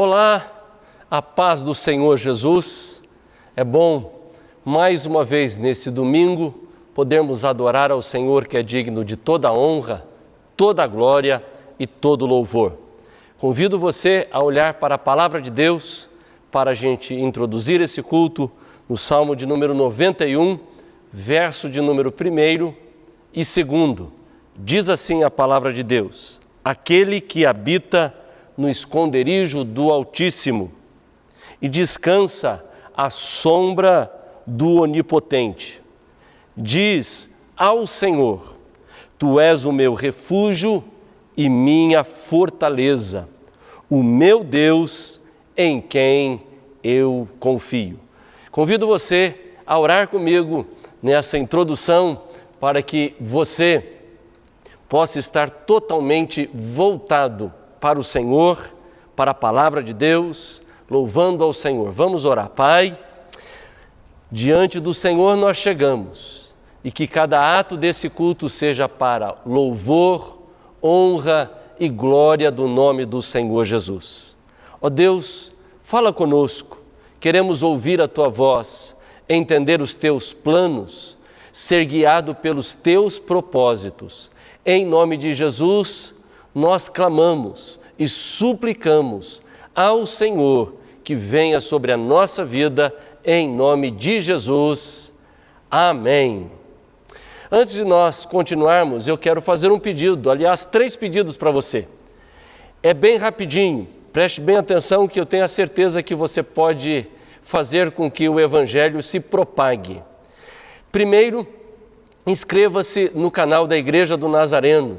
Olá, a paz do Senhor Jesus. É bom, mais uma vez nesse domingo, podermos adorar ao Senhor que é digno de toda a honra, toda a glória e todo o louvor. Convido você a olhar para a Palavra de Deus para a gente introduzir esse culto no Salmo de número 91, verso de número 1 e 2. Diz assim a Palavra de Deus: aquele que habita no esconderijo do Altíssimo e descansa à sombra do Onipotente. Diz ao Senhor: Tu és o meu refúgio e minha fortaleza, o meu Deus em quem eu confio. Convido você a orar comigo nessa introdução para que você possa estar totalmente voltado para o Senhor, para a Palavra de Deus, louvando ao Senhor. Vamos orar. Pai, diante do Senhor nós chegamos e que cada ato desse culto seja para louvor, honra e glória do nome do Senhor Jesus. Ó Deus, fala conosco, queremos ouvir a Tua voz, entender os Teus planos, ser guiado pelos Teus propósitos. Em nome de Jesus, nós clamamos e suplicamos ao Senhor que venha sobre a nossa vida, em nome de Jesus. Amém. Antes de nós continuarmos, eu quero fazer um pedido, aliás, 3 pedidos para você. É bem rapidinho, preste bem atenção que eu tenho a certeza que você pode fazer com que o Evangelho se propague. Primeiro, inscreva-se no canal da Igreja do Nazareno.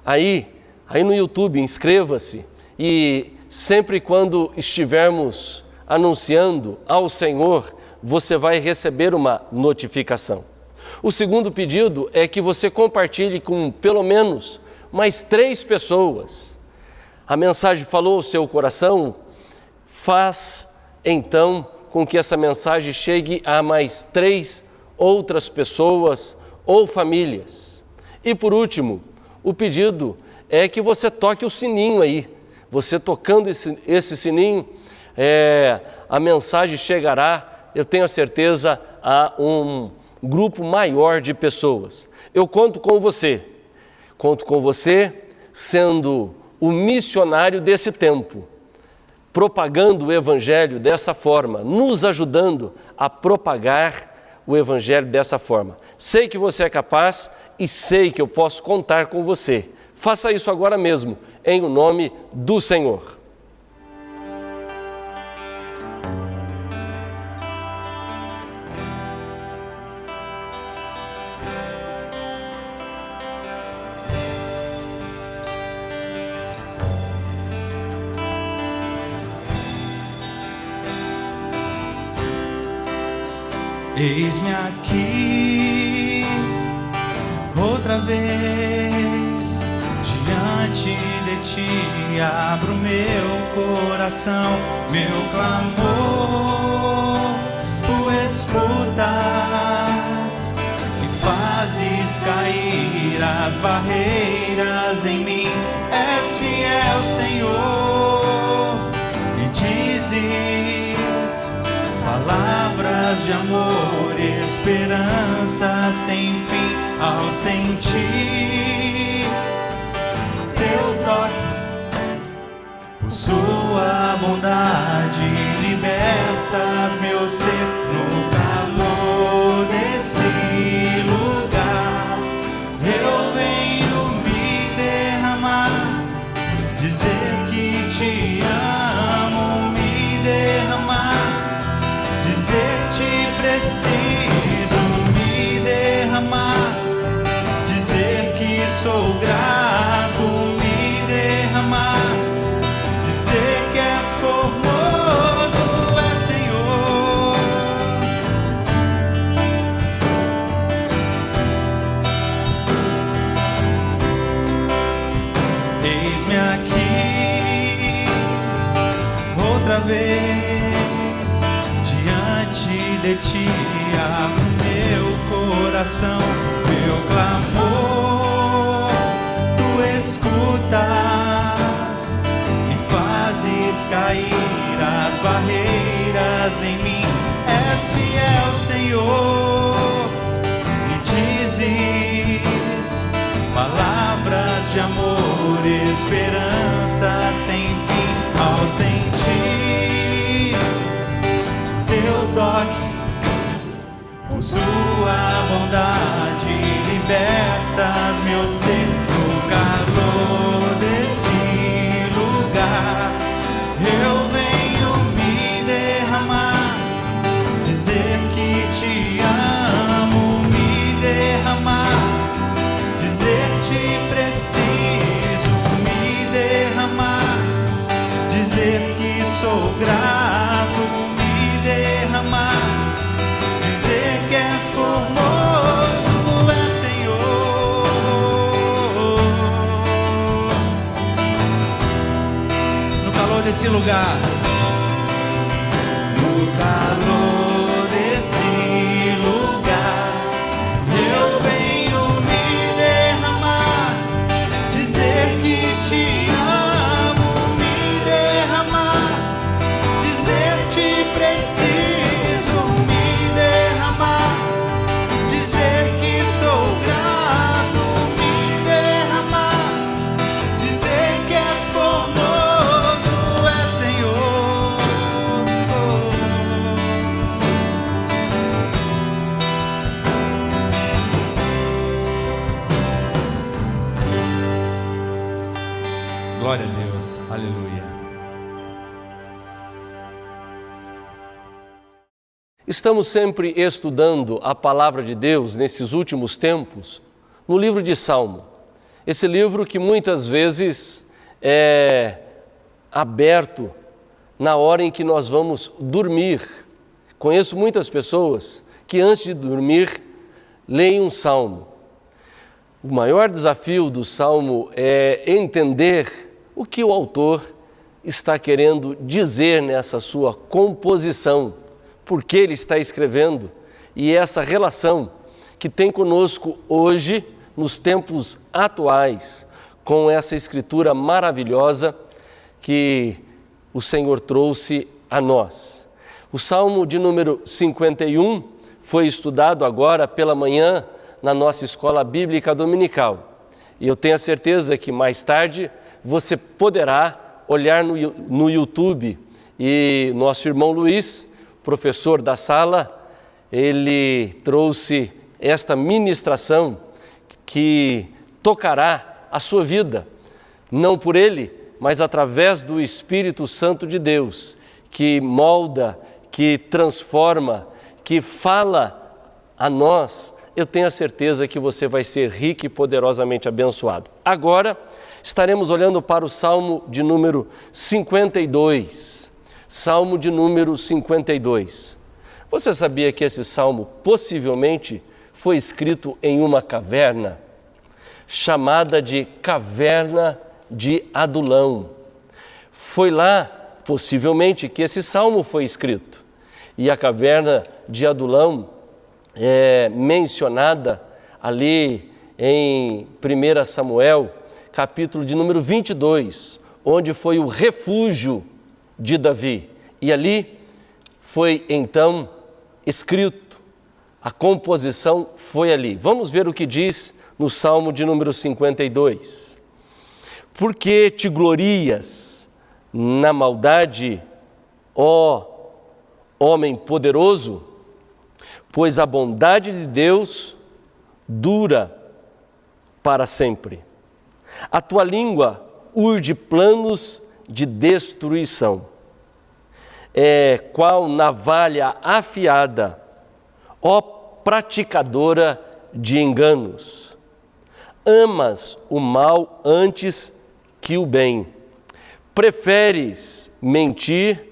Aí no YouTube, inscreva-se e sempre quando estivermos anunciando ao Senhor, você vai receber uma notificação. O segundo pedido é que você compartilhe com pelo menos mais 3 pessoas. A mensagem falou ao seu coração, faz então com que essa mensagem chegue a mais 3 outras pessoas ou famílias. E por último, o pedido é que você toque o sininho aí. Você tocando esse sininho, a mensagem chegará, eu tenho a certeza, a um grupo maior de pessoas. Eu conto com você sendo o missionário desse tempo, propagando o Evangelho dessa forma, nos ajudando a propagar o Evangelho dessa forma. Sei que você é capaz e sei que eu posso contar com você. Faça isso agora mesmo, em o nome do Senhor. Eis-me aqui, outra vez, diante de Ti, abro meu coração, meu clamor, Tu escutas e fazes cair as barreiras em mim. És fiel, Senhor, e dizes palavras de amor, esperança sem fim. Ao sentir Teu toque, por Sua bondade, libertas meu ser no calor desse lugar. Eu venho me derramar, dizer que Te amo, me derramar, dizer-te preciso, me derramar, dizer que sou grato, me derramar, dizer que és formoso, és Senhor. Eis-me aqui, outra vez, diante de Ti, abro meu coração, meu clamor, Tu escutas e fazes cair barreiras em mim. És fiel, Senhor, e dizes palavras de amor, esperança sem fim. Ao sentir teu toque, por sua bondade, libertas meu ser. No calor desse lugar, eu venho me derramar, dizer que te amo, me derramar, dizer te preciso, me derramar, dizer que sou grato, me derramar, dizer que és formoso, és Senhor. No calor desse lugar, no calor desse lugar, eu venho me derramar, dizer que te amo, me derramar, dizer te preciso, me derramar, dizer que sou grato, me derramar, dizer que és formoso, és Senhor. Glória a Deus, aleluia. Estamos sempre estudando a palavra de Deus nesses últimos tempos no livro de Salmo. Esse livro que muitas vezes é aberto na hora em que nós vamos dormir. Conheço muitas pessoas que antes de dormir leem um salmo. O maior desafio do salmo é entender o que o autor está querendo dizer nessa sua composição, por que ele está escrevendo e essa relação que tem conosco hoje, nos tempos atuais, com essa escritura maravilhosa que o Senhor trouxe a nós. O Salmo de número 51 foi estudado agora pela manhã na nossa escola bíblica dominical. E eu tenho a certeza que mais tarde você poderá olhar no YouTube e nosso irmão Luiz, professor da sala, ele trouxe esta ministração que tocará a sua vida, não por ele, mas através do Espírito Santo de Deus, que molda, que transforma, que fala a nós. Eu tenho a certeza que você vai ser rico e poderosamente abençoado. Agora, estaremos olhando para o Salmo de número 52. Salmo de número 52. Você sabia que esse salmo possivelmente foi escrito em uma caverna, chamada de Caverna de Adulão? Foi lá, possivelmente, que esse salmo foi escrito. E a Caverna de Adulão é mencionada ali em 1 Samuel, capítulo de número 22, onde foi o refúgio de Davi. E ali foi então escrito, a composição foi ali. Vamos ver o que diz no Salmo de número 52. Porque te glorias na maldade, ó homem poderoso? Pois a bondade de Deus dura para sempre. A tua língua urde planos de destruição. É qual navalha afiada, ó praticadora de enganos. Amas o mal antes que o bem. Preferes mentir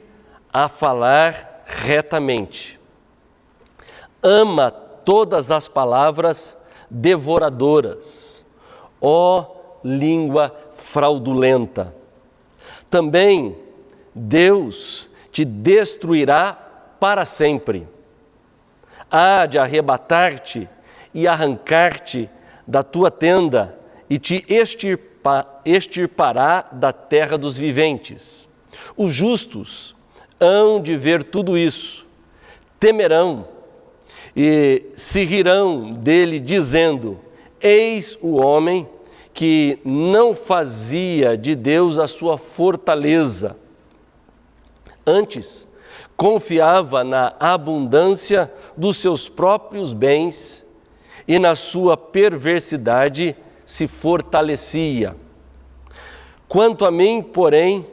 a falar retamente. Ama todas as palavras devoradoras, ó língua fraudulenta. Também Deus te destruirá para sempre. Há de arrebatar-te e arrancar-te da tua tenda e te extirpará da terra dos viventes. Os justos hão de ver tudo isso, temerão e se rirão dele, dizendo: eis o homem que não fazia de Deus a sua fortaleza. Antes, confiava na abundância dos seus próprios bens e na sua perversidade se fortalecia. Quanto a mim, porém,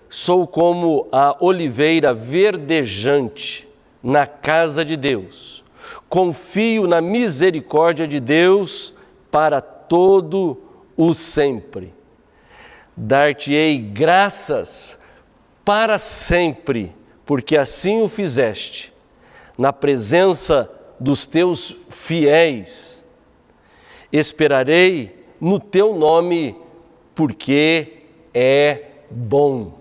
sou como a oliveira verdejante na casa de Deus. Confio na misericórdia de Deus para todo o sempre. Dar-te-ei graças para sempre, porque assim o fizeste, na presença dos teus fiéis. Esperarei no teu nome, porque é bom.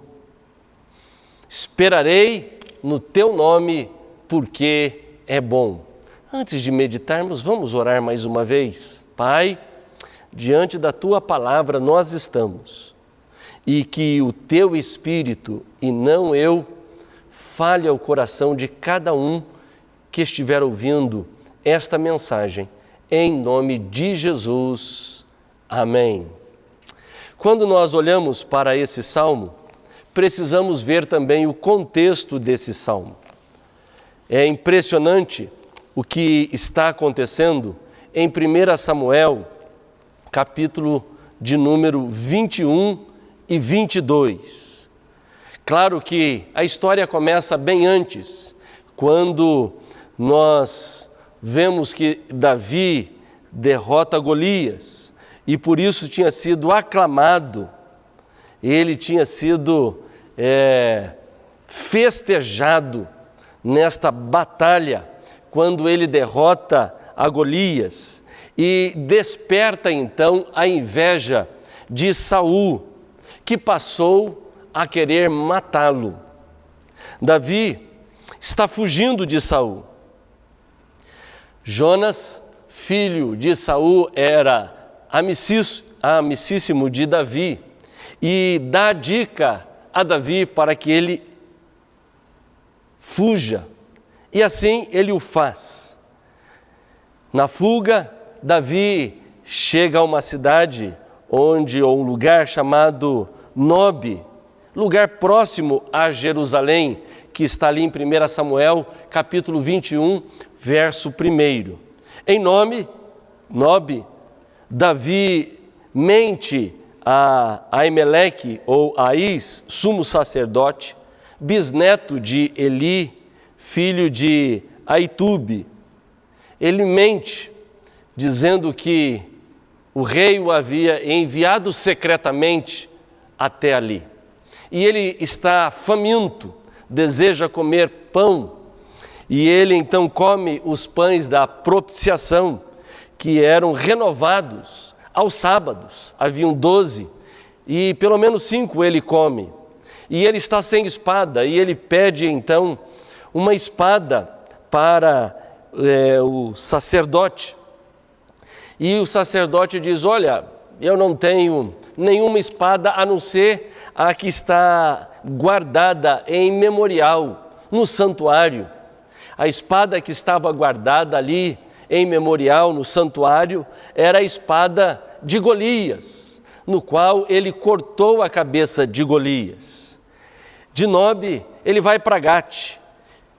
Esperarei no teu nome, porque é bom. Antes de meditarmos, vamos orar mais uma vez. Pai, diante da tua palavra nós estamos, e que o teu Espírito, e não eu, fale ao coração de cada um que estiver ouvindo esta mensagem, em nome de Jesus. Amém. Quando nós olhamos para esse salmo, precisamos ver também o contexto desse salmo. É impressionante o que está acontecendo em 1 Samuel, capítulo de número 21 e 22. Claro que a história começa bem antes, quando nós vemos que Davi derrota Golias e por isso tinha sido aclamado, ele tinha sido festejado nesta batalha, quando ele derrota a Golias e desperta então a inveja de Saul, que passou a querer matá-lo. Davi está fugindo de Saul. Jonas, filho de Saul, era amicíssimo de Davi e dá a dica a Davi para que ele fuja. E assim ele o faz. Na fuga, Davi chega a uma cidade ou um lugar chamado Nobe, lugar próximo a Jerusalém, que está ali em 1 Samuel, capítulo 21, verso 1. Em Nobe, Davi mente a Aimeleque ou Aís, sumo sacerdote, bisneto de Eli, filho de Aitube. Ele mente, dizendo que o rei o havia enviado secretamente até ali. E ele está faminto, deseja comer pão. E ele então come os pães da propiciação, que eram renovados aos sábados. Haviam 12, e pelo menos 5 ele come. E ele está sem espada, e ele pede então uma espada para o sacerdote. E o sacerdote diz: olha, eu não tenho nenhuma espada a não ser a que está guardada em memorial no santuário. A espada que estava guardada ali em memorial no santuário era a espada de Golias, no qual ele cortou a cabeça de Golias. De Nobe, ele vai para Gate.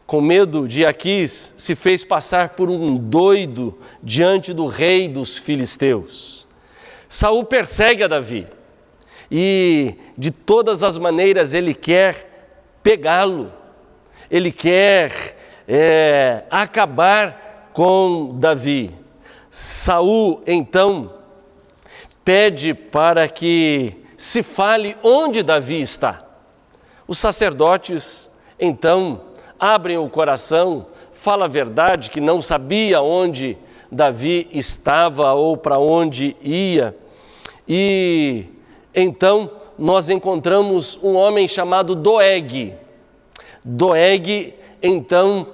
Com medo de Aquis, se fez passar por um doido diante do rei dos filisteus. Saul persegue a Davi e de todas as maneiras ele quer pegá-lo, ele quer acabar com Davi. Saul então pede para que se fale onde Davi está. Os sacerdotes então abrem o coração, fala a verdade, que não sabia onde Davi estava ou para onde ia. E então nós encontramos um homem chamado Doeg. Doeg, então,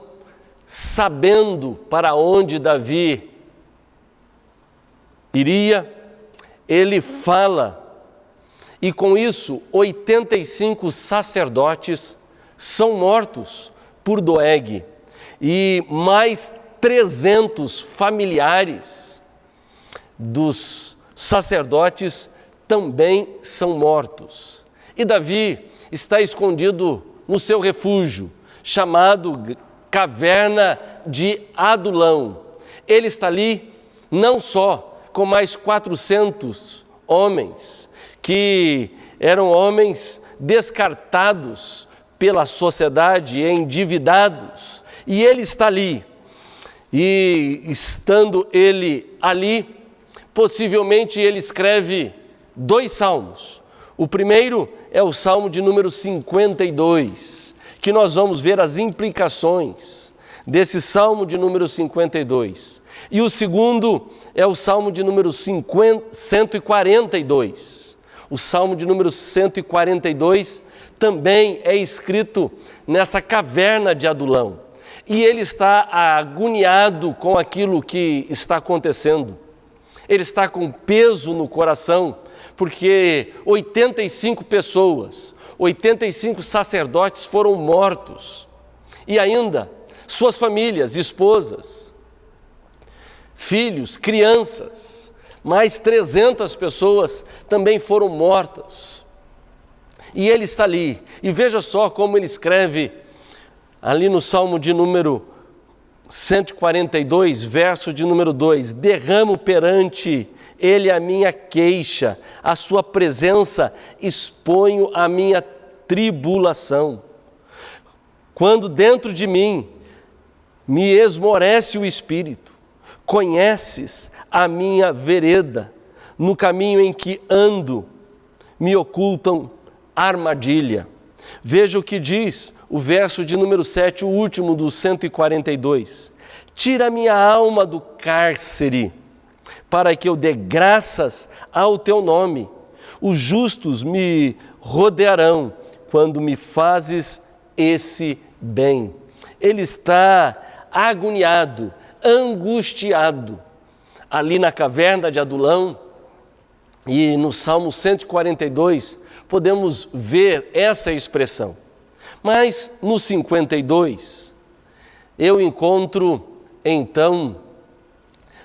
sabendo para onde Davi iria, ele fala, e com isso 85 sacerdotes são mortos por Doeg e mais 300 familiares dos sacerdotes também são mortos. E Davi está escondido no seu refúgio, chamado Caverna de Adulão. Ele está ali não só com mais 400 homens, que eram homens descartados pela sociedade, endividados, e ele está ali. E estando ele ali, possivelmente ele escreve 2 salmos. O primeiro é o Salmo de número 52, que nós vamos ver as implicações desse Salmo de número 52. E o segundo é o Salmo de número 142. O Salmo de número 142 também é escrito nessa caverna de Adulão. E ele está agoniado com aquilo que está acontecendo. Ele está com peso no coração, porque 85 pessoas, 85 sacerdotes foram mortos. E ainda, suas famílias, esposas, filhos, crianças, mais 300 pessoas também foram mortas. E ele está ali. E veja só como ele escreve ali no Salmo de número 142, verso de número 2: derramo perante ele a minha queixa, a sua presença exponho a minha tribulação. Quando dentro de mim me esmorece o espírito, conheces a minha vereda, no caminho em que ando me ocultam armadilha. Veja o que diz o verso de número 7, o último do 142. Tira minha alma do cárcere, para que eu dê graças ao teu nome. Os justos me rodearão quando me fazes esse bem. Ele está agoniado, angustiado, ali na caverna de Adulão. E no Salmo 142 podemos ver essa expressão. Mas no 52 eu encontro então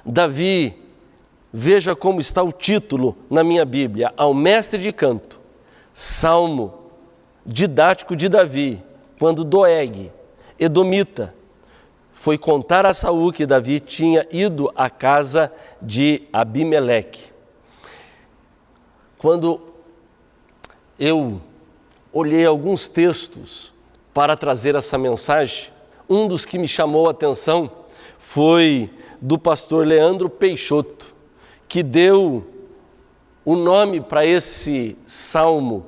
Davi. Veja como está o título na minha Bíblia: ao mestre de canto, salmo didático de Davi, quando Doeg, edomita, foi contar a Saul que Davi tinha ido à casa de Abimeleque. Quando eu olhei alguns textos para trazer essa mensagem, um dos que me chamou a atenção foi do pastor Leandro Peixoto, que deu o nome para esse salmo,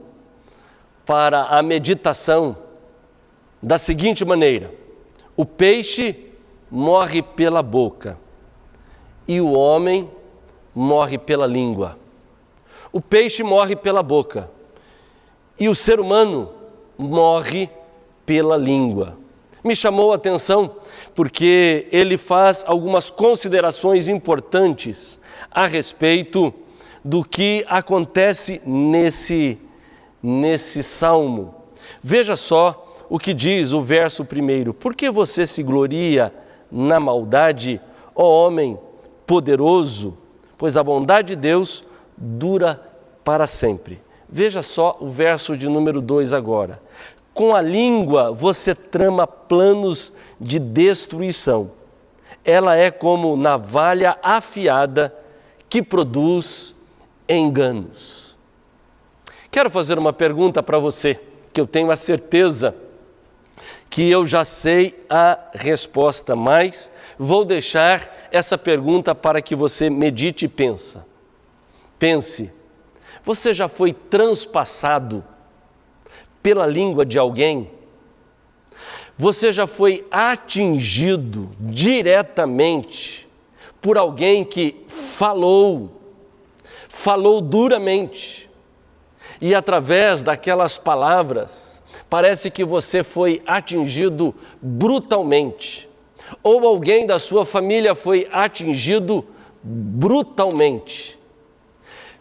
para a meditação, da seguinte maneira: o peixe morre pela boca e o homem morre pela língua. O peixe morre pela boca e o ser humano morre pela língua. Me chamou a atenção porque ele faz algumas considerações importantes a respeito do que acontece nesse salmo. Veja só o que diz o verso 1: por que você se gloria na maldade, ó homem poderoso? Pois a bondade de Deus dura para sempre. Veja só o verso de número 2 agora. Com a língua você trama planos de destruição. Ela é como navalha afiada que produz enganos. Quero fazer uma pergunta para você, que eu tenho a certeza que eu já sei a resposta, mas vou deixar essa pergunta para que você medite e pense. Você já foi transpassado pela língua de alguém? Você já foi atingido diretamente por alguém que falou duramente, e através daquelas palavras parece que você foi atingido brutalmente, ou alguém da sua família foi atingido brutalmente?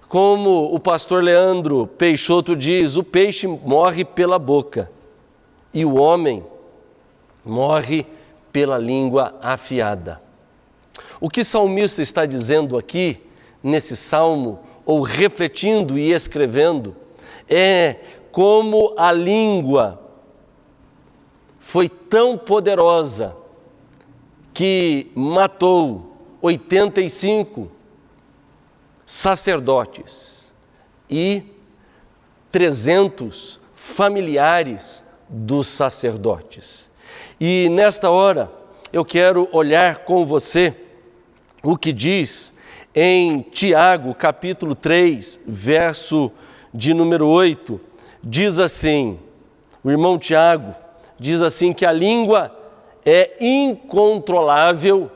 Como o pastor Leandro Peixoto diz, o peixe morre pela boca e o homem morre pela língua afiada. O que o salmista está dizendo aqui, nesse salmo, ou refletindo e escrevendo, é como a língua foi tão poderosa que matou 85 sacerdotes e 300 familiares dos sacerdotes. E nesta hora eu quero olhar com você o que diz em Tiago, capítulo 3, verso de número 8, diz assim, o irmão Tiago diz assim que a língua é incontrolável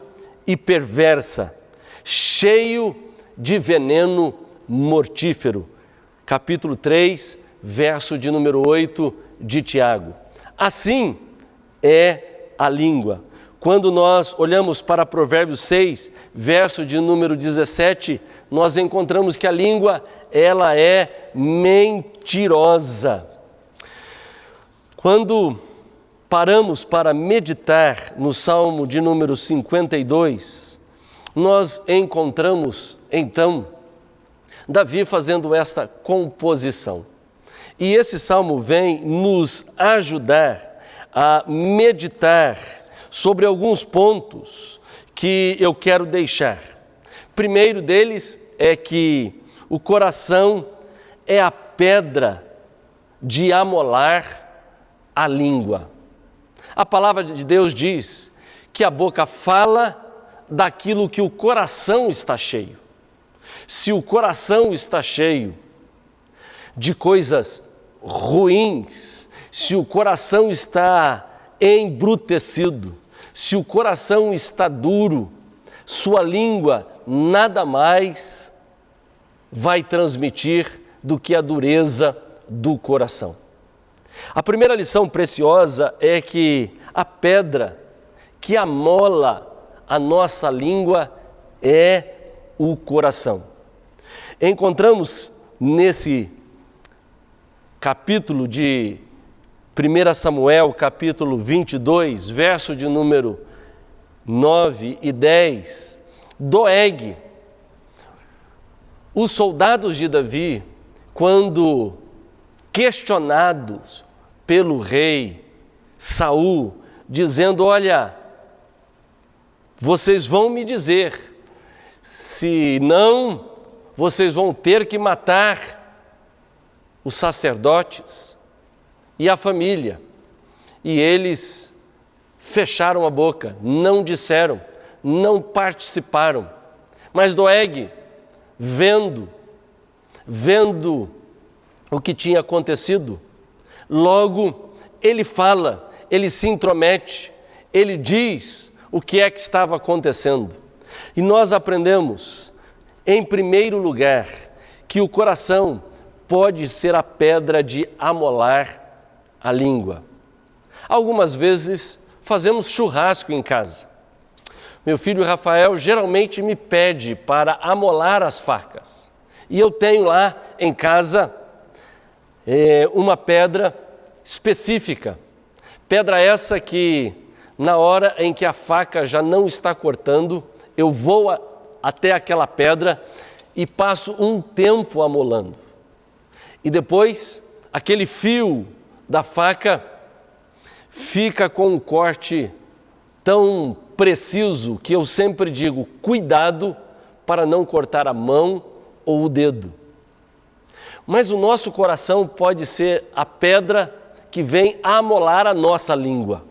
e perversa, cheio de veneno mortífero. Capítulo 3, verso de número 8 de Tiago. Assim é a língua. Quando nós olhamos para Provérbios 6, verso de número 17, nós encontramos que a língua, ela é mentirosa. Quando paramos para meditar no Salmo de número 52, nós encontramos, então, Davi fazendo essa composição. E esse salmo vem nos ajudar a meditar sobre alguns pontos que eu quero deixar. Primeiro deles é que o coração é a pedra de amolar a língua. A palavra de Deus diz que a boca fala daquilo que o coração está cheio. Se o coração está cheio de coisas ruins, se o coração está embrutecido, se o coração está duro, sua língua nada mais vai transmitir do que a dureza do coração. A primeira lição preciosa é que a pedra que amola a nossa língua é o coração. Encontramos nesse capítulo de 1 Samuel, capítulo 22, verso de número 9 e 10, Doeg. Os soldados de Davi, quando questionados pelo rei Saul, dizendo, olha, vocês vão me dizer, se não, vocês vão ter que matar os sacerdotes e a família. E eles fecharam a boca, não disseram, não participaram. Mas Doeg, vendo o que tinha acontecido, logo ele fala, ele se intromete, ele diz o que é que estava acontecendo. E nós aprendemos, em primeiro lugar, que o coração pode ser a pedra de amolar a língua. Algumas vezes fazemos churrasco em casa. Meu filho Rafael geralmente me pede para amolar as facas. E eu tenho lá em casa uma pedra específica. Pedra essa que, na hora em que a faca já não está cortando, eu vou até aquela pedra e passo um tempo amolando. E depois, aquele fio da faca fica com um corte tão preciso que eu sempre digo, cuidado para não cortar a mão ou o dedo. Mas o nosso coração pode ser a pedra que vem amolar a nossa língua.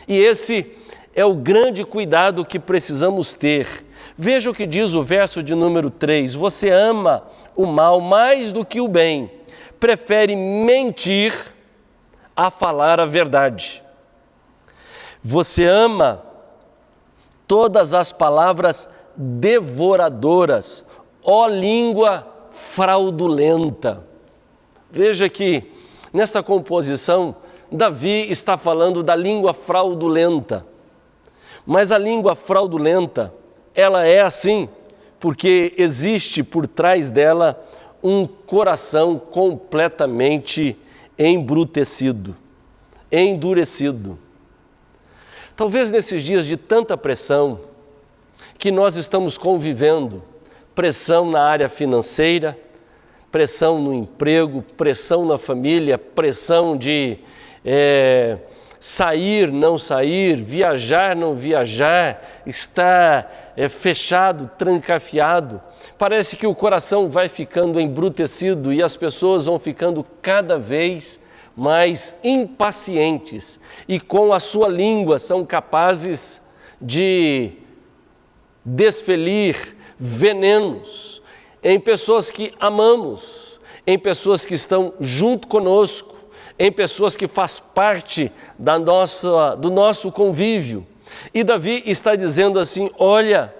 E esse é o grande cuidado que precisamos ter. Veja o que diz o verso de número 3. Você ama o mal mais do que o bem, prefere mentir a falar a verdade. Você ama todas as palavras devoradoras, ó língua fraudulenta. Veja que nessa composição, Davi está falando da língua fraudulenta. Mas a língua fraudulenta, ela é assim, porque existe por trás dela um coração completamente embrutecido. endurecido. Talvez nesses dias de tanta pressão que nós estamos convivendo, pressão na área financeira, pressão no emprego, pressão na família, pressão de sair, não sair, viajar, não viajar, estar fechado, trancafiado. Parece que o coração vai ficando embrutecido e as pessoas vão ficando cada vez mais impacientes e com a sua língua são capazes de desferir venenos em pessoas que amamos, em pessoas que estão junto conosco, em pessoas que faz parte do nosso convívio. E Davi está dizendo assim: olha,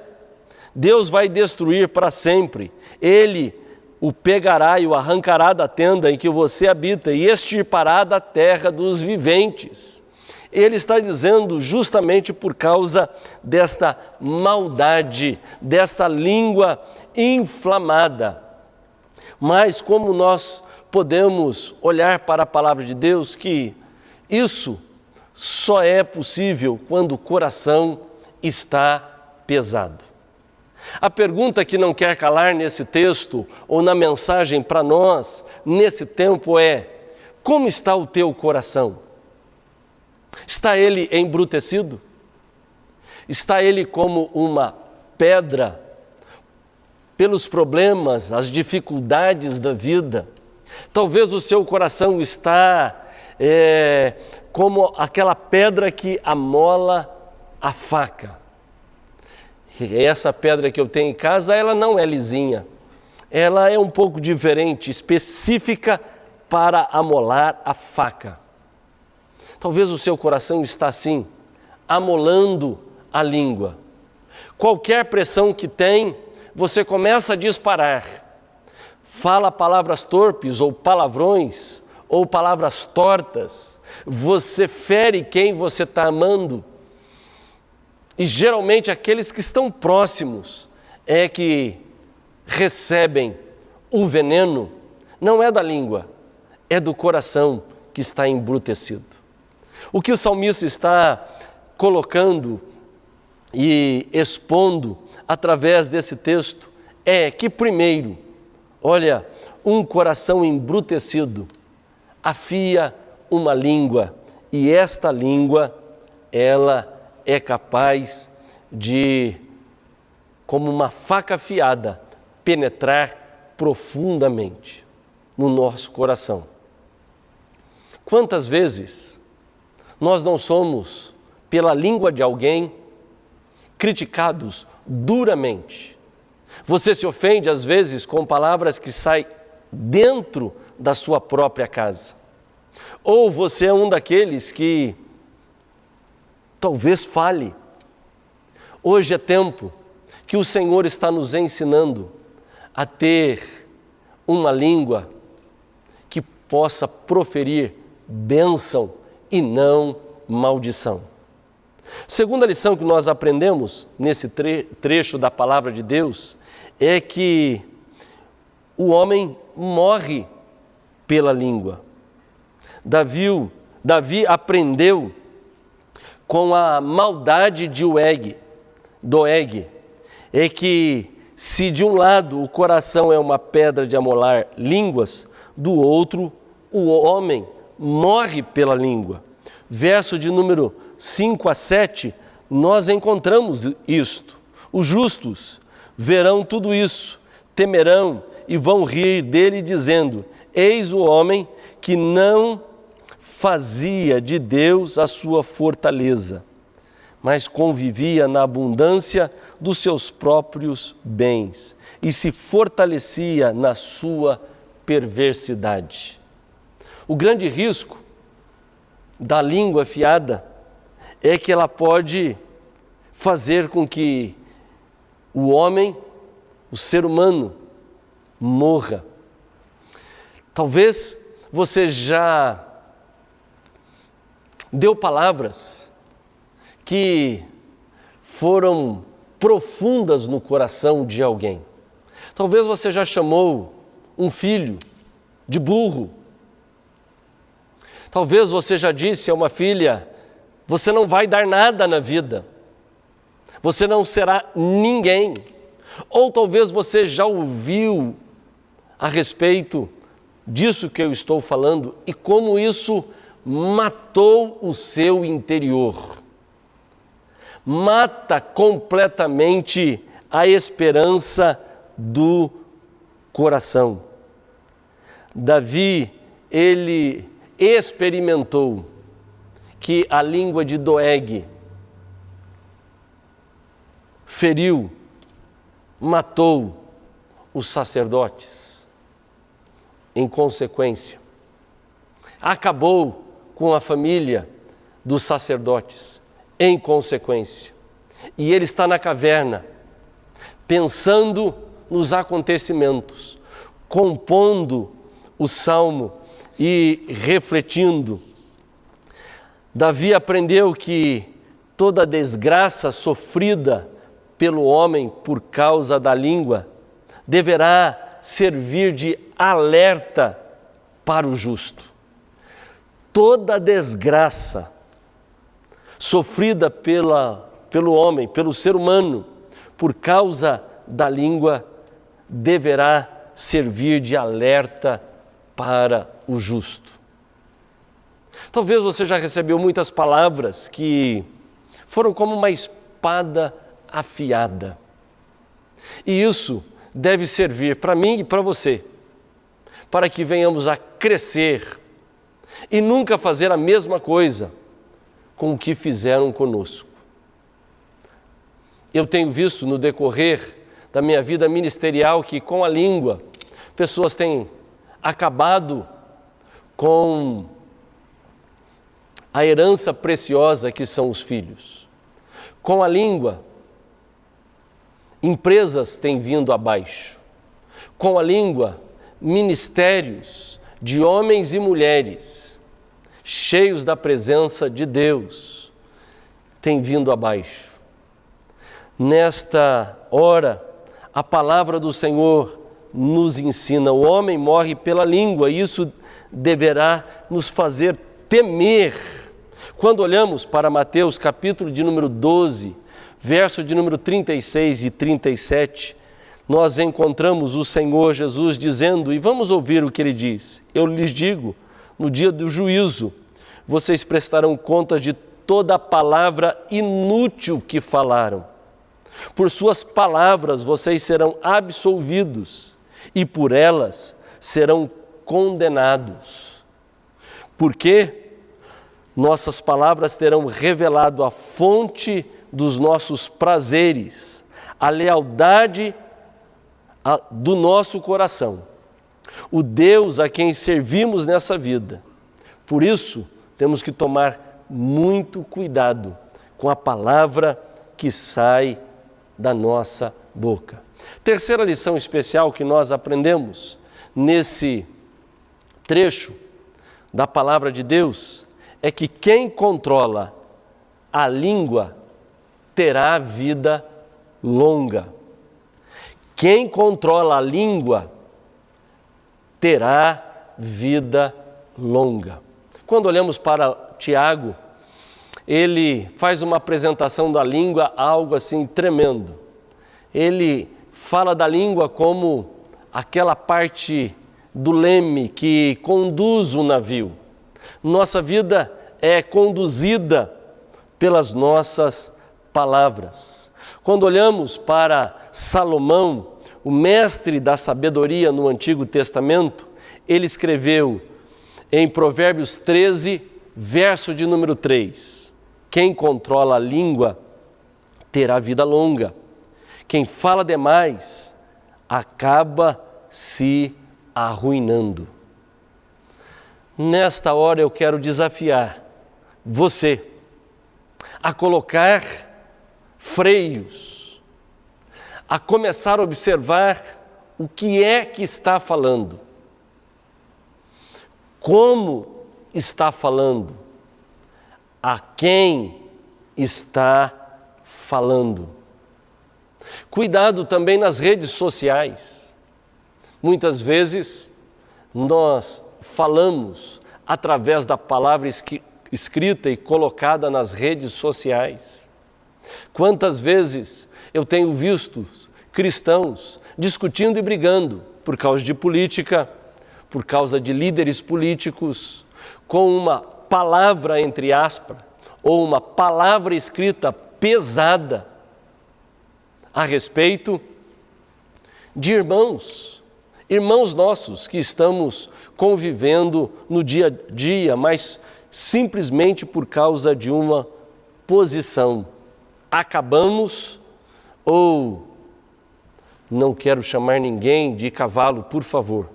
Deus vai destruir para sempre, Ele o pegará e o arrancará da tenda em que você habita e extirpará da terra dos viventes. Ele está dizendo justamente por causa desta maldade, desta língua inflamada. Mas como nós podemos olhar para a palavra de Deus que isso só é possível quando o coração está pesado. A pergunta que não quer calar nesse texto ou na mensagem para nós nesse tempo é: como está o teu coração? Está ele embrutecido? Está ele como uma pedra pelos problemas, as dificuldades da vida? Talvez o seu coração está como aquela pedra que amola a faca. E essa pedra que eu tenho em casa, ela não é lisinha. Ela é um pouco diferente, específica para amolar a faca. Talvez o seu coração está assim, amolando a língua. Qualquer pressão que tem, você começa a disparar. Fala palavras torpes ou palavrões ou palavras tortas. Você fere quem você está amando. E geralmente aqueles que estão próximos é que recebem o veneno, não é da língua, é do coração que está embrutecido. O que o salmista está colocando e expondo através desse texto é que, primeiro, olha, um coração embrutecido afia uma língua e esta língua, ela é capaz de, como uma faca afiada, penetrar profundamente no nosso coração. Quantas vezes nós não somos, pela língua de alguém, criticados duramente? Você se ofende às vezes com palavras que saem dentro da sua própria casa. Ou você é um daqueles que talvez fale. Hoje é tempo que o Senhor está nos ensinando a ter uma língua que possa proferir bênção e não maldição. Segunda lição que nós aprendemos nesse trecho da palavra de Deus é que o homem morre pela língua. Davi aprendeu com a maldade de Doeg, é que se de um lado o coração é uma pedra de amolar línguas, do outro o homem morre pela língua. Verso de número 5 a 7, nós encontramos isto. Os justos verão tudo isso, temerão e vão rir dele dizendo: eis o homem que não fazia de Deus a sua fortaleza, mas convivia na abundância dos seus próprios bens e se fortalecia na sua perversidade. O grande risco da língua afiada é que ela pode fazer com que o homem, o ser humano, morra. Talvez você já deu palavras que foram profundas no coração de alguém. Talvez você já chamou um filho de burro. Talvez você já disse a uma filha: você não vai dar nada na vida, você não será ninguém. Ou talvez você já ouviu a respeito disso que eu estou falando e como isso matou o seu interior. Mata completamente a esperança do coração. Davi, ele experimentou que a língua de Doeg feriu, matou os sacerdotes. Em consequência, acabou com a família dos sacerdotes. Em consequência, e ele está na caverna, pensando nos acontecimentos, compondo o salmo e refletindo. Davi aprendeu que toda desgraça sofrida pelo homem por causa da língua deverá servir de alerta para o justo. Toda desgraça sofrida pelo homem, pelo ser humano, por causa da língua, deverá servir de alerta para o justo. Talvez você já recebeu muitas palavras que foram como uma espada afiada. E isso deve servir para mim e para você, para que venhamos a crescer e nunca fazer a mesma coisa com o que fizeram conosco. Eu tenho visto no decorrer da minha vida ministerial que com a língua pessoas têm acabado com a herança preciosa que são os filhos. Com a língua, empresas têm vindo abaixo. Com a língua, ministérios de homens e mulheres cheios da presença de Deus têm vindo abaixo. Nesta hora, a palavra do Senhor nos ensina: o homem morre pela língua, e isso deverá nos fazer temer. Quando olhamos para Mateus capítulo de número 12, verso de número 36 e 37, nós encontramos o Senhor Jesus dizendo, e vamos ouvir o que ele diz: eu lhes digo, no dia do juízo, vocês prestarão conta de toda a palavra inútil que falaram. Por suas palavras vocês serão absolvidos e por elas serão condenados. Porque nossas palavras terão revelado a fonte dos nossos prazeres, a lealdade do nosso coração, o Deus a quem servimos nessa vida. Por isso, temos que tomar muito cuidado com a palavra que sai da nossa boca. Terceira lição especial que nós aprendemos nesse trecho da palavra de Deus é que quem controla a língua terá vida longa. Quem controla a língua terá vida longa. Quando olhamos para Tiago, ele faz uma apresentação da língua, algo assim tremendo. Ele fala da língua como aquela parte do leme que conduz o navio. Nossa vida é conduzida pelas nossas palavras. Quando olhamos para Salomão, o mestre da sabedoria no Antigo Testamento, ele escreveu em Provérbios 13, verso de número 3, quem controla a língua terá vida longa. Quem fala demais acaba se arruinando. Nesta hora eu quero desafiar você a colocar freios, a começar a observar o que é que está falando, como está falando, a quem está falando. Cuidado também nas redes sociais. Muitas vezes nós falamos através da palavra escrita e colocada nas redes sociais. Quantas vezes eu tenho visto cristãos discutindo e brigando por causa de política, por causa de líderes políticos, com uma palavra entre aspas, ou uma palavra escrita pesada a respeito de irmãos nossos que estamos convivendo no dia a dia, mas simplesmente por causa de uma posição. Acabamos, ou não quero chamar ninguém de cavalo, por favor,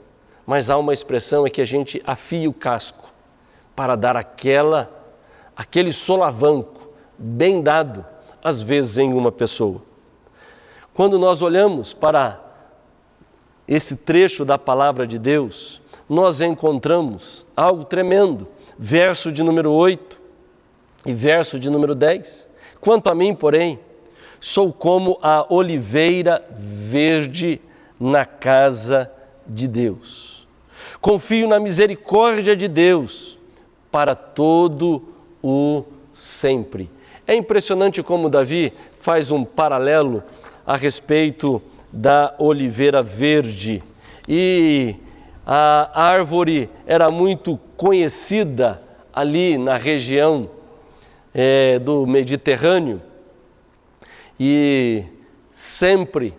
mas há uma expressão, é que a gente afia o casco para dar aquele solavanco bem dado, às vezes em uma pessoa. Quando nós olhamos para esse trecho da palavra de Deus, nós encontramos algo tremendo. Verso de número 8 e verso de número 10. Quanto a mim, porém, sou como a oliveira verde na casa de Deus. Confio na misericórdia de Deus para todo o sempre. É impressionante como Davi faz um paralelo a respeito da oliveira verde. E a árvore era muito conhecida ali na região do Mediterrâneo, e sempre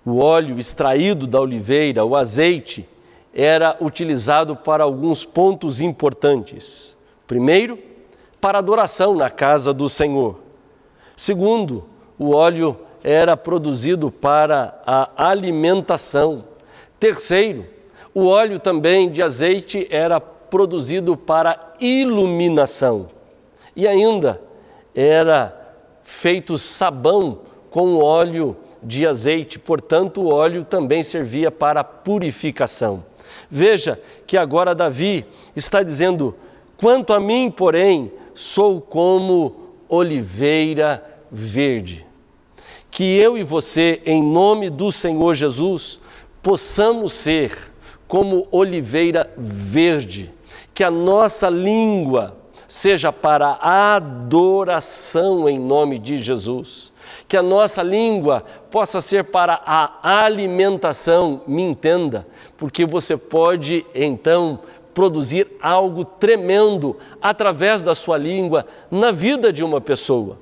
o óleo extraído da oliveira, o azeite, era utilizado para alguns pontos importantes. Primeiro, para adoração na casa do Senhor. Segundo, o óleo era produzido para a alimentação. Terceiro, o óleo também de azeite era produzido para iluminação. E ainda era feito sabão com óleo de azeite, portanto o óleo também servia para purificação. Veja que agora Davi está dizendo: quanto a mim, porém, sou como oliveira verde. Que eu e você, em nome do Senhor Jesus, possamos ser como oliveira verde, que a nossa língua seja para a adoração em nome de Jesus, que a nossa língua possa ser para a alimentação, me entenda, porque você pode então produzir algo tremendo através da sua língua na vida de uma pessoa.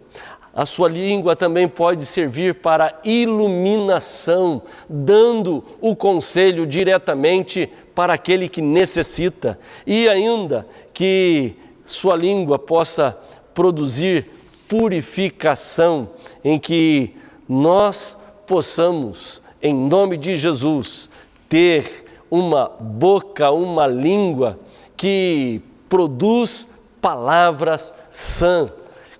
A sua língua também pode servir para iluminação, dando o conselho diretamente para aquele que necessita. E ainda que sua língua possa produzir purificação, em que nós possamos, em nome de Jesus, ter uma boca, uma língua que produz palavras sãs.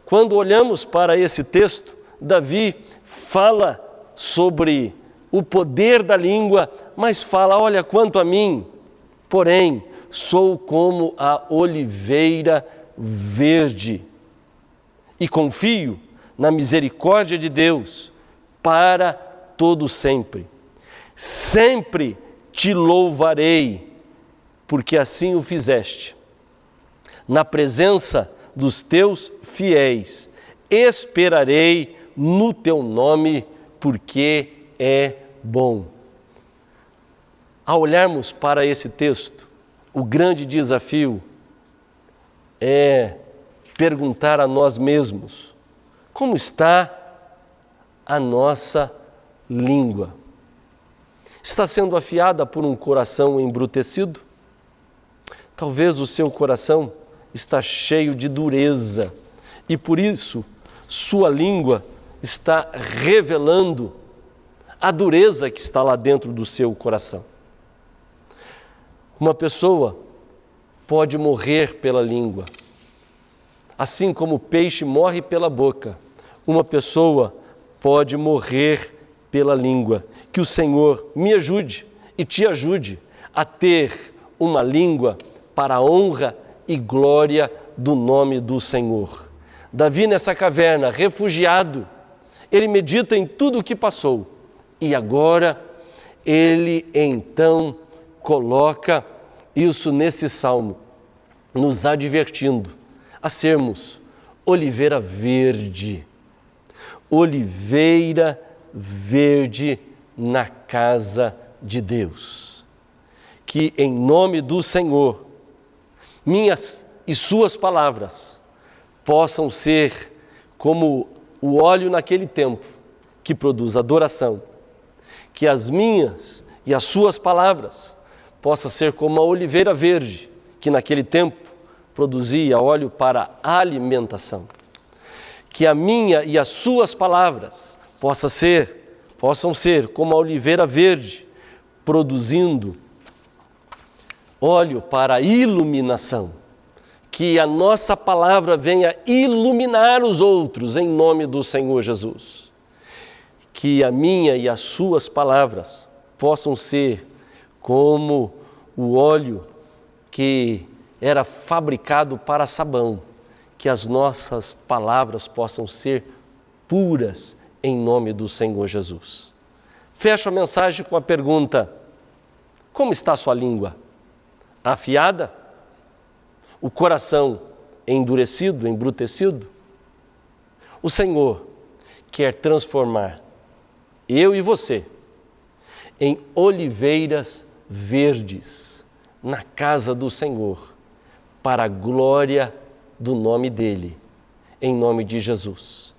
Quando olhamos para esse texto, Davi fala sobre o poder da língua, mas fala: olha, quanto a mim, porém, sou como a oliveira verde e confio na misericórdia de Deus para todo sempre. Sempre te louvarei, porque assim o fizeste. Na presença dos teus fiéis, esperarei no teu nome, porque é bom. Ao olharmos para esse texto, o grande desafio é perguntar a nós mesmos: como está a nossa língua? Está sendo afiada por um coração embrutecido? Talvez o seu coração está cheio de dureza e por isso sua língua está revelando a dureza que está lá dentro do seu coração. Uma pessoa pode morrer pela língua, assim como o peixe morre pela boca. Uma pessoa pode morrer pela língua. Que o Senhor me ajude e te ajude a ter uma língua para a honra e glória do nome do Senhor. Davi, nessa caverna, refugiado, ele medita em tudo o que passou e agora ele então coloca isso nesse salmo, nos advertindo a sermos oliveira verde. Oliveira verde na casa de Deus. Que em nome do Senhor, minhas e suas palavras possam ser como o óleo naquele tempo que produz adoração. Que as minhas e as suas palavras possam ser como a oliveira verde que naquele tempo produzia óleo para alimentação. Que a minha e as suas palavras possam ser como a oliveira verde, produzindo óleo para iluminação. Que a nossa palavra venha iluminar os outros em nome do Senhor Jesus. Que a minha e as suas palavras possam ser como o óleo que era fabricado para sabão. Que as nossas palavras possam ser puras em nome do Senhor Jesus. Fecho a mensagem com a pergunta: como está a sua língua? Afiada? O coração endurecido, embrutecido? O Senhor quer transformar eu e você em oliveiras verdes na casa do Senhor, para a glória do nome dEle, em nome de Jesus.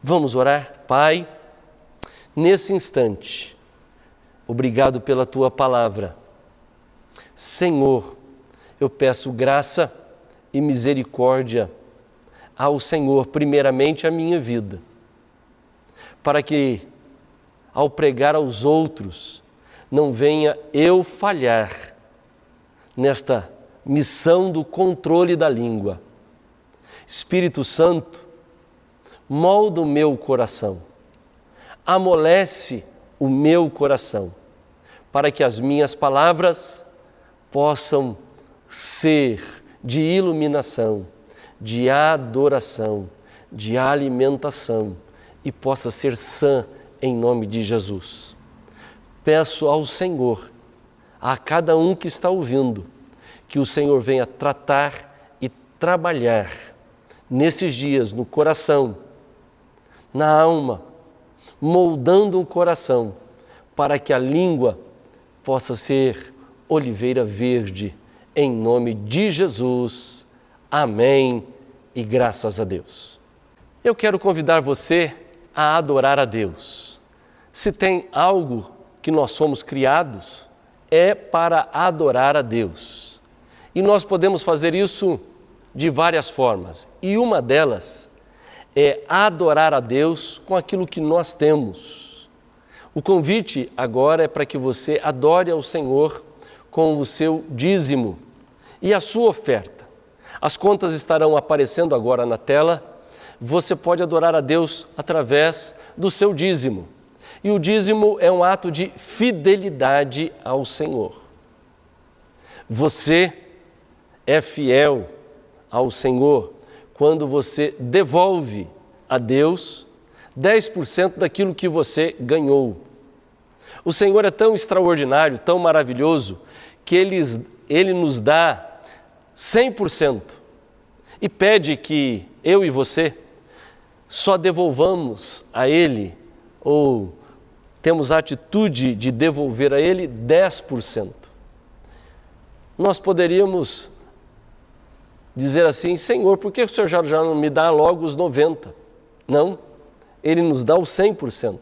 Vamos orar? Pai, nesse instante, obrigado pela Tua palavra. Senhor, eu peço graça e misericórdia ao Senhor, primeiramente a minha vida, para que, ao pregar aos outros, não venha eu falhar nesta missão do controle da língua. Espírito Santo, molda o meu coração, amolece o meu coração, para que as minhas palavras possam ser de iluminação, de adoração, de alimentação e possa ser sã em nome de Jesus. Peço ao Senhor, a cada um que está ouvindo, que o Senhor venha tratar e trabalhar nesses dias no coração, na alma, moldando um coração para que a língua possa ser oliveira verde, em nome de Jesus. Amém e graças a Deus. Eu quero convidar você a adorar a Deus. Se tem algo que nós somos criados, é para adorar a Deus. E nós podemos fazer isso de várias formas. E uma delas é adorar a Deus com aquilo que nós temos. O convite agora é para que você adore ao Senhor com o seu dízimo e a sua oferta. As contas estarão aparecendo agora na tela. Você pode adorar a Deus através do seu dízimo. E o dízimo é um ato de fidelidade ao Senhor. Você é fiel ao Senhor quando você devolve a Deus 10% daquilo que você ganhou. O Senhor é tão extraordinário, tão maravilhoso, que Ele nos dá 100% e pede que eu e você só devolvamos a Ele, ou temos a atitude de devolver a Ele 10%. Nós poderíamos dizer assim: Senhor, por que o Senhor já não me dá logo os 90%? Não, Ele nos dá o 100%,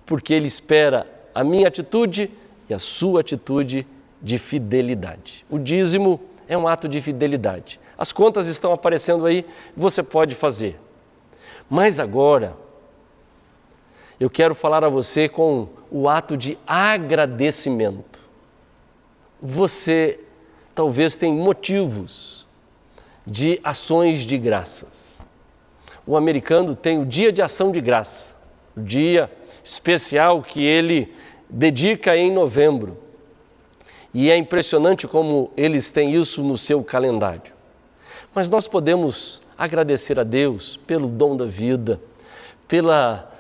porque Ele espera a minha atitude e a sua atitude de fidelidade. O dízimo é um ato de fidelidade. As contas estão aparecendo aí, você pode fazer. Mas agora, eu quero falar a você com o ato de agradecimento. Você talvez tenha motivos de ações de graças. O americano tem o Dia de Ação de Graça, o dia especial que ele dedica em novembro. E é impressionante como eles têm isso no seu calendário. Mas nós podemos agradecer a Deus pelo dom da vida, pela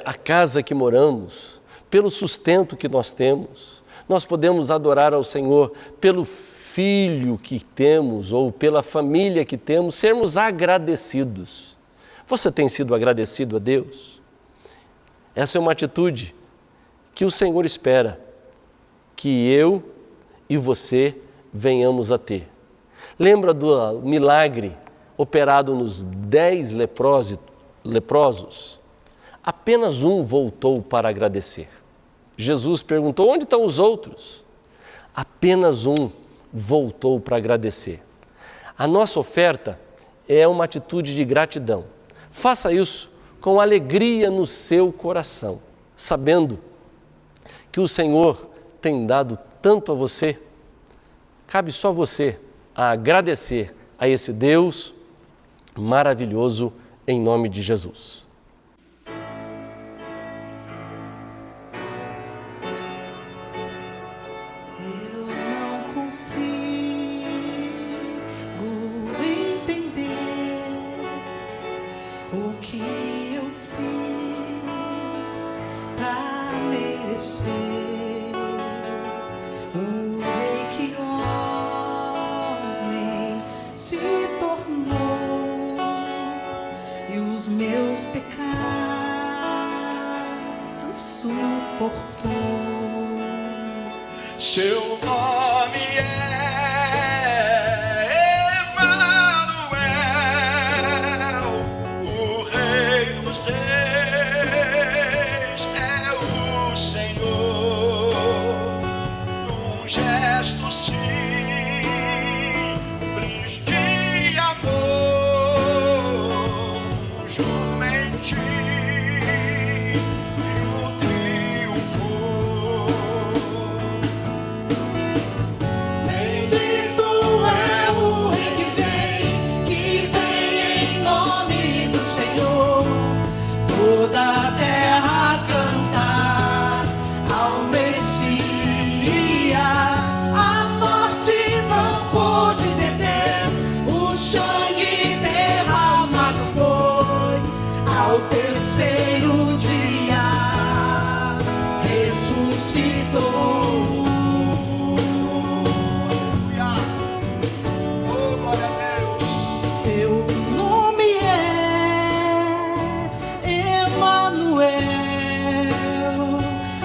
a casa que moramos, pelo sustento que nós temos. Nós podemos adorar ao Senhor pelo filho que temos ou pela família que temos, sermos agradecidos. Você tem sido agradecido a Deus? Essa é uma atitude que o Senhor espera que eu e você venhamos a ter. Lembra do milagre operado nos 10 leprosos? Apenas um voltou para agradecer. Jesus perguntou: onde estão os outros? Apenas um voltou para agradecer. A nossa oferta é uma atitude de gratidão. Faça isso com alegria no seu coração, sabendo que o Senhor tem dado tanto a você. Cabe só você a agradecer a esse Deus maravilhoso em nome de Jesus. Eu não consigo entender o que eu fiz pra merecer o rei que homem se tornou e os meus pecados suportou. Seu nome é Emanuel, o Rei dos Reis é o Senhor. Num gesto simples de amor, um jumentinho triunfou. Bendito é o Rei que vem em nome do Senhor. Toda a terra cantar ao Messias. A morte não pôde deter, o sangue derramado foi. Ao terceiro dia ressuscitou. Oh, glória a Deus. Seu nome é Emanuel,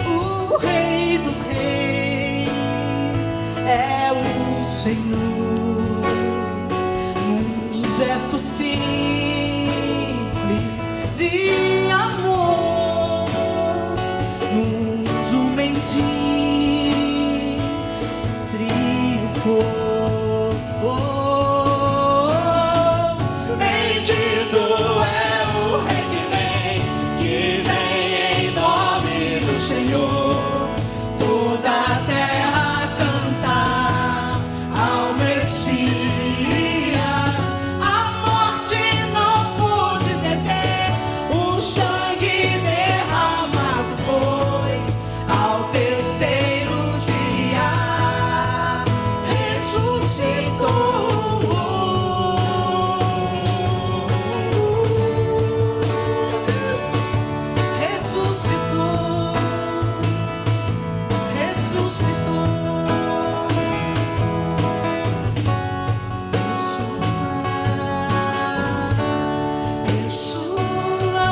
o Rei dos Reis é o Senhor. Num gesto simples de amor, num jumentinho triunfou. Bendito é o Rei que vem em nome do Senhor. Toda a terra cantar ao Messias. A morte não pôde deter, o sangue derramado foi. Ao terceiro dia ressuscitou. Ressuscitou. Ressuscitou. Yeshua,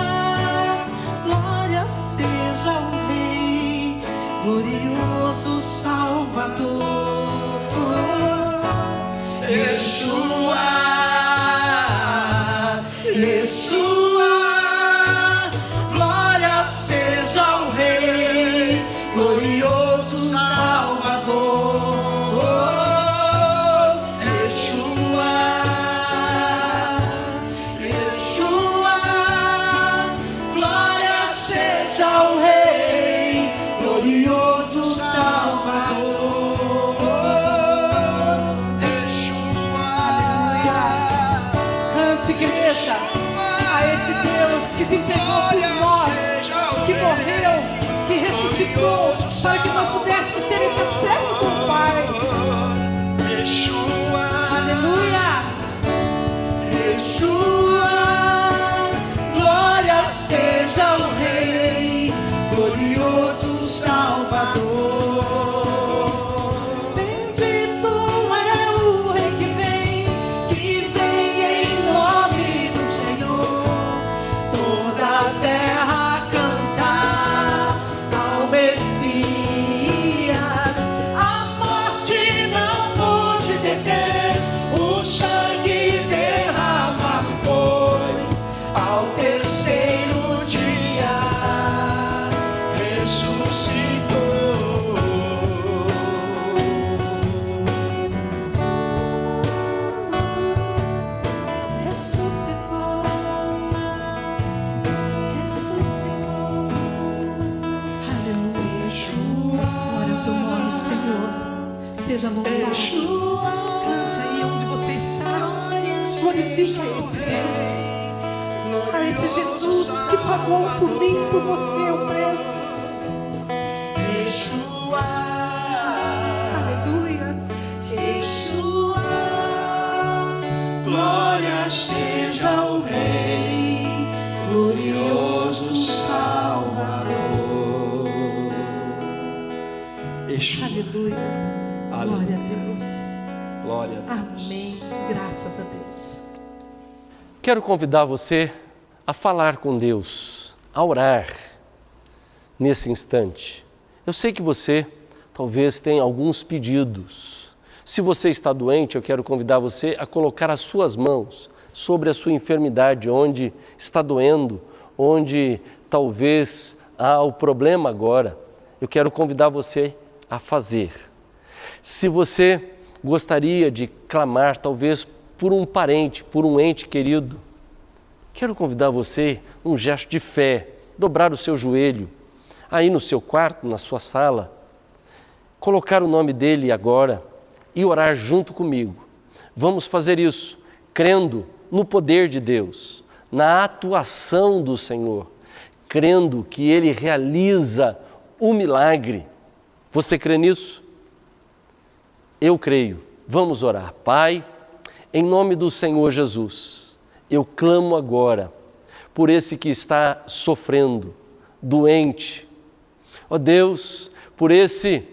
glória seja ao Rei, glorioso Salvador. Yeshua, Yeshua, glória seja ao Rei, glorioso Salvador. Yeshua, Yeshua, glória seja ao Rei, glorioso Salvador. Yeshua, aleluia. Cante, igreja, a esse Deus que se entregou por nós, que morreu, que ressuscitou, para que nós pudéssemos ter esse acesso com o Pai. Aleluia. Yeshua, glória seja ao Rei, glorioso Salvador. seja louvado. Cante aí onde você está. Glorifique a esse Deus, a esse Jesus que pagou por mim, por você o preço. Aleluia. Glória seja o Rei, glorioso Salvador. Yeshua. Aleluia. Glória a Deus. Glória a Deus. Amém. Graças a Deus. Quero convidar você a falar com Deus, a orar nesse instante. Eu sei que você talvez tenha alguns pedidos. Se você está doente, eu quero convidar você a colocar as suas mãos sobre a sua enfermidade, onde está doendo, onde talvez há o problema agora. Eu quero convidar você a fazer. Se você gostaria de clamar, talvez por um parente, por um ente querido, quero convidar você, num gesto de fé, dobrar o seu joelho, aí no seu quarto, na sua sala, colocar o nome dele agora e orar junto comigo. Vamos fazer isso, crendo no poder de Deus, na atuação do Senhor, crendo que Ele realiza o milagre. Você crê nisso? Eu creio. Vamos orar. Pai, em nome do Senhor Jesus, eu clamo agora por esse que está sofrendo, doente. Ó Deus, por esse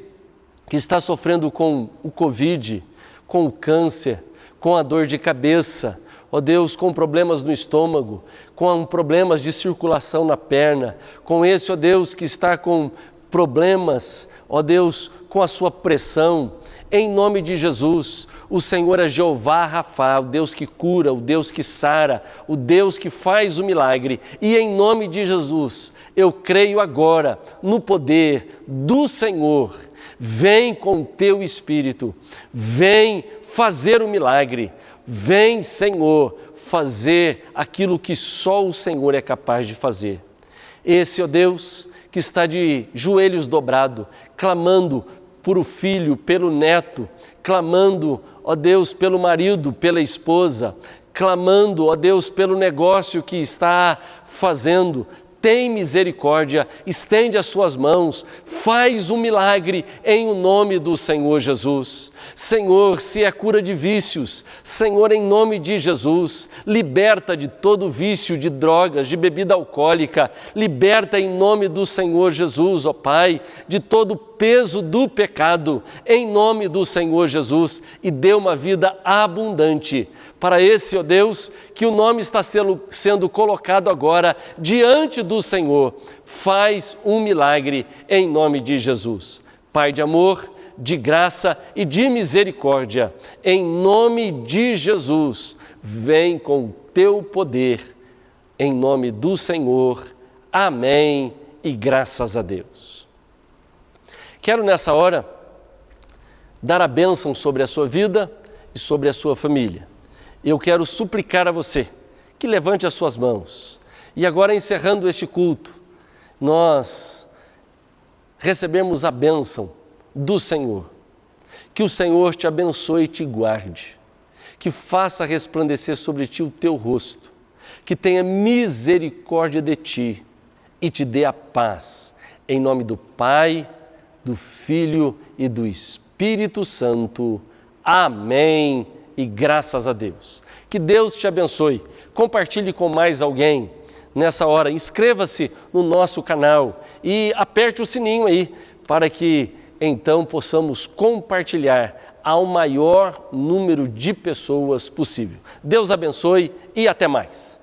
que está sofrendo com o Covid, com o câncer, com a dor de cabeça, ó Deus, com problemas no estômago, com problemas de circulação na perna, com esse, ó Deus, que está com problemas, ó Deus, com a sua pressão. Em nome de Jesus, o Senhor é Jeová Rafa, o Deus que cura, o Deus que sara, o Deus que faz o milagre. E em nome de Jesus, eu creio agora no poder do Senhor. Vem com o teu Espírito, vem fazer o milagre, vem, Senhor, fazer aquilo que só o Senhor é capaz de fazer. Esse, ó Deus, que está de joelhos dobrados, clamando por o filho, pelo neto, clamando, ó Deus, pelo marido, pela esposa, clamando, ó Deus, pelo negócio que está fazendo. Tem misericórdia, estende as suas mãos, faz um milagre em o nome do Senhor Jesus. Senhor, se é cura de vícios, Senhor, em nome de Jesus, liberta de todo vício de drogas, de bebida alcoólica, liberta em nome do Senhor Jesus, ó Pai, de todo peso do pecado, em nome do Senhor Jesus, e dê uma vida abundante para esse, ó Deus, que o nome está sendo colocado agora diante do Senhor. Faz um milagre em nome de Jesus. Pai de amor, de graça e de misericórdia, em nome de Jesus, vem com o teu poder, em nome do Senhor. Amém e graças a Deus. Quero nessa hora dar a bênção sobre a sua vida e sobre a sua família. Eu quero suplicar a você que levante as suas mãos. E agora, encerrando este culto, nós recebemos a bênção do Senhor. Que o Senhor te abençoe e te guarde. Que faça resplandecer sobre ti o teu rosto. Que tenha misericórdia de ti e te dê a paz. Em nome do Pai, do Filho e do Espírito Santo. Amém. E graças a Deus. Que Deus te abençoe. Compartilhe com mais alguém nessa hora. Inscreva-se no nosso canal e aperte o sininho aí para que então possamos compartilhar ao maior número de pessoas possível. Deus abençoe e até mais.